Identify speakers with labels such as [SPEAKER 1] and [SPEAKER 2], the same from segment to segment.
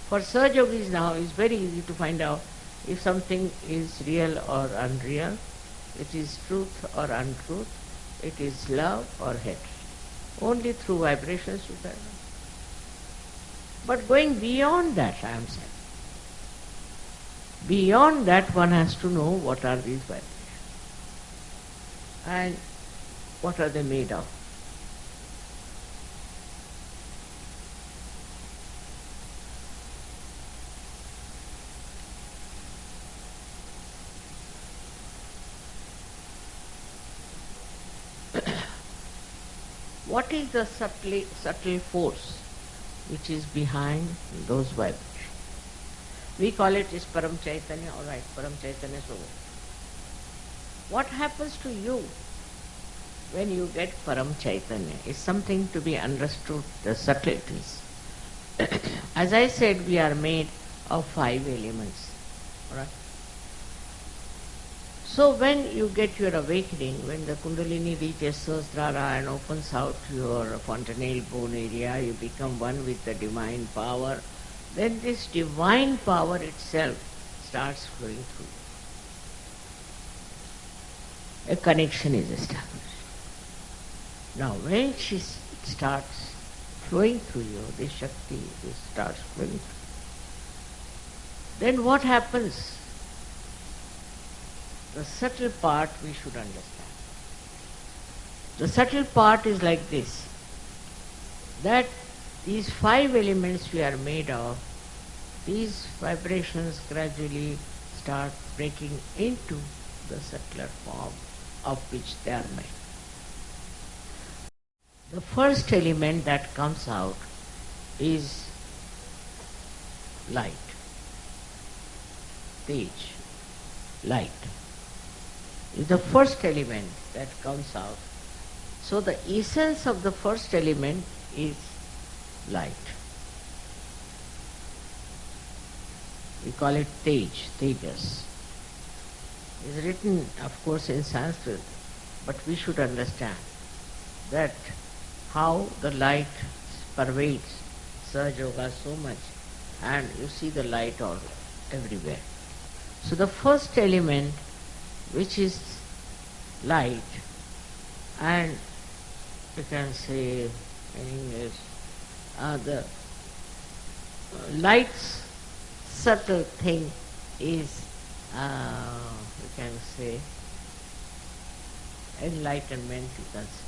[SPEAKER 1] For Saj Yogis now, it's very easy to find out if something is real or unreal, it is truth or untruth, it is love or hatred. Only through vibrations you can know. But going beyond that, I am saying, beyond that one has to know what are these vibrations and what are they made of. What is the subtle force which is behind those vibrations? We call it is Param Chaitanya, all right, Param Chaitanya is over. What happens to you when you get Param Chaitanya is something to be understood, the subtleties. As I said, we are made of 5 elements, all right? So when you get your awakening, when the Kundalini reaches Sahasrara and opens out your fontanelle bone area, you become one with the divine power, then this divine power itself starts flowing through you. A connection is established. Now when it starts flowing through you, this Shakti starts flowing through you, then what happens? The subtle part we should understand. The subtle part is like this, that these 5 elements we are made of, these vibrations gradually start breaking into the subtler form of which they are made. The first element that comes out is light, Tej, light is the first element that comes out. So the essence of the first element is light. We call it Tej, Tejas. It's written, of course, in Sanskrit, but we should understand that how the light pervades Sahaja Yoga so much, and you see the light all everywhere. So the first element, which is light, and you can say in English, the light's subtle thing is, you can say, enlightenment, you can say.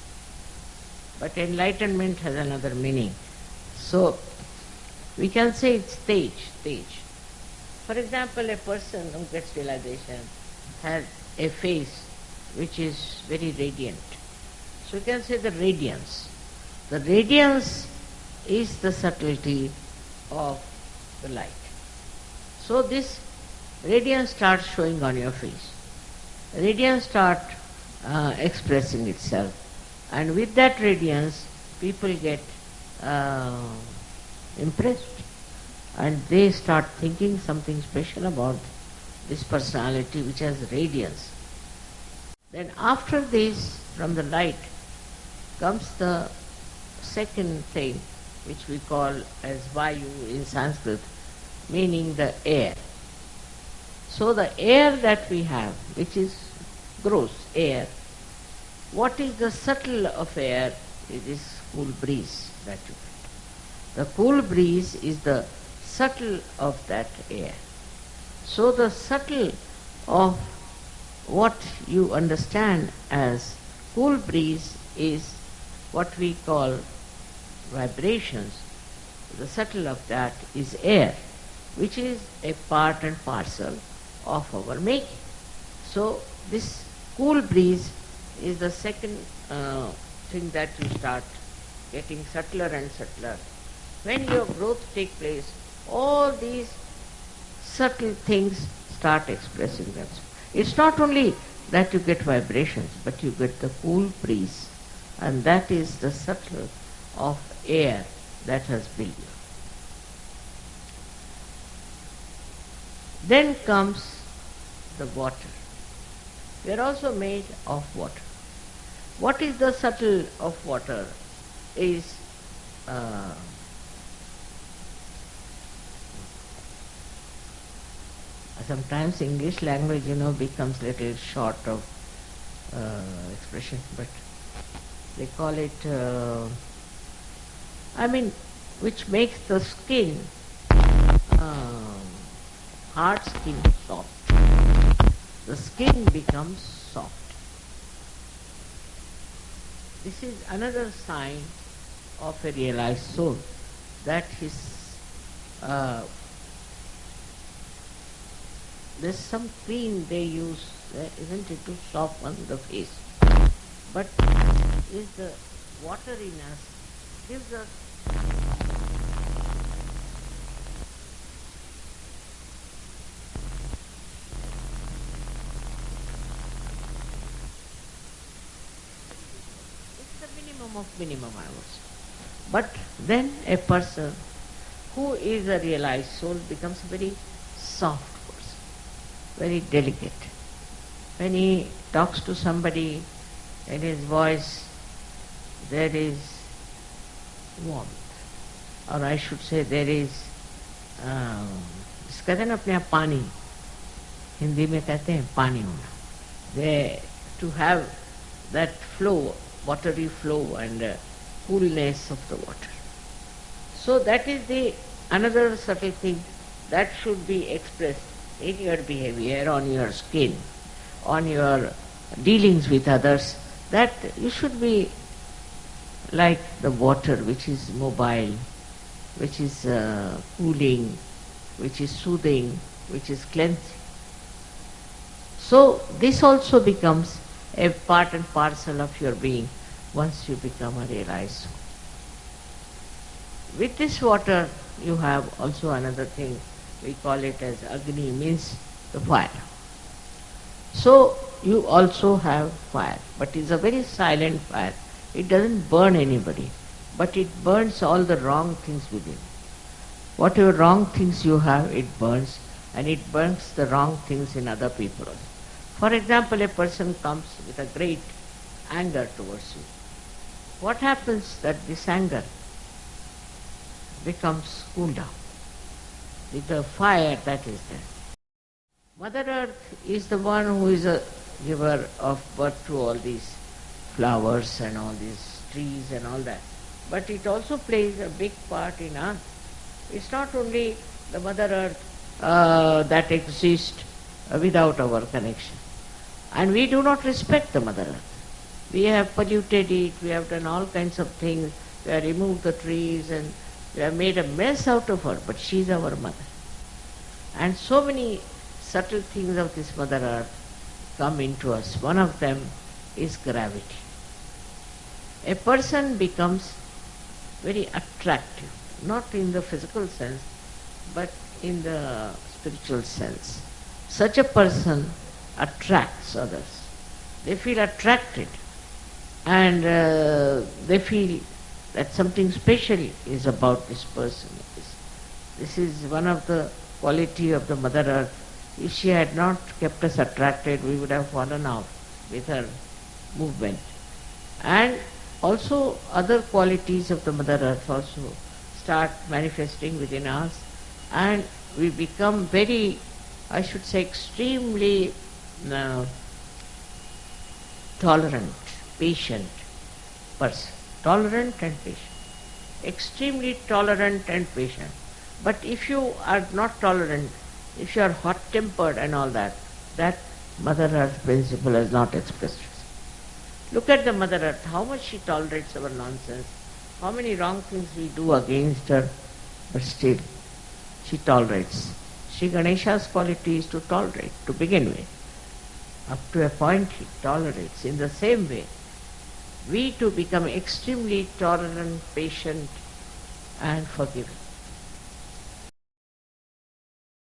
[SPEAKER 1] But enlightenment has another meaning. So we can say it's Tej, Tej. For example, a person who gets realization has a face which is very radiant. So you can say the radiance. The radiance is the subtlety of the light. So this radiance starts showing on your face. Radiance starts expressing itself. And with that radiance, people get impressed. And they start thinking something special about this personality which has radiance. Then after this, from the light, comes the second thing, which we call as Vayu in Sanskrit, meaning the air. So the air that we have, which is gross air, what is the subtle of air? It is cool breeze that you get. The cool breeze is the subtle of that air. So the subtle of what you understand as cool breeze is what we call vibrations. The subtle of that is air, which is a part and parcel of our making. So this cool breeze is the second thing that you start getting subtler and subtler. When your growth takes place, all these subtle things start expressing themselves. It's not only that you get vibrations, but you get the cool breeze, and that is the subtle of air that has built you. Then comes the water. We are also made of water. What is the subtle of water? Is sometimes English language, becomes little short of expression, but they call it, which makes the skin, um, hard skin soft. The skin becomes soft. This is another sign of a realized soul, that there's some cream they use, isn't it, to soften the face. But is the water in us gives us it's the minimum of minimum, I would say. But then a person who is a realized soul becomes a very soft person, very delicate. When he talks to somebody, in his voice there is warmth, or I should say there is, कहते हैं ना अपने आप पानी, हिंदी में कहते हैं पानी होना. They to have that flow, watery flow and coolness of the water. So that is the another subtle thing that should be expressed in your behavior, on your skin, on your dealings with others, that you should be like the water which is mobile, which is cooling, which is soothing, which is cleansing. So this also becomes a part and parcel of your being once you become a realized soul. With this water you have also another thing, we call it as Agni, means the fire. So you also have fire, but it's a very silent fire. It doesn't burn anybody, but it burns all the wrong things within. Whatever wrong things you have, it burns, and it burns the wrong things in other people. For example, a person comes with a great anger towards you. What happens that this anger becomes cooled down with the fire that is there. Mother Earth is the one who is a giver of birth to all these flowers and all these trees and all that. But it also plays a big part in us. It's not only the Mother Earth that exists without our connection. And we do not respect the Mother Earth. We have polluted it, we have done all kinds of things, we have removed the trees and we have made a mess out of her, but she is our mother. And so many subtle things of this Mother Earth come into us. One of them is gravity. A person becomes very attractive, not in the physical sense, but in the spiritual sense. Such a person attracts others. They feel attracted, and they feel that something special is about this person. This is one of the quality of the Mother Earth. If she had not kept us attracted, we would have fallen off with her movement. And also other qualities of the Mother Earth also start manifesting within us, and we become very, I should say, extremely tolerant, patient person. Tolerant and patient. Extremely tolerant and patient. But if you are not tolerant, if you are hot-tempered and all that, that Mother Earth principle has not expressed itself. Look at the Mother Earth, how much she tolerates our nonsense, how many wrong things we do against her, but still she tolerates. Sri Ganesha's quality is to tolerate, to begin with. Up to a point he tolerates. In the same way, we to become extremely tolerant, patient and forgiving.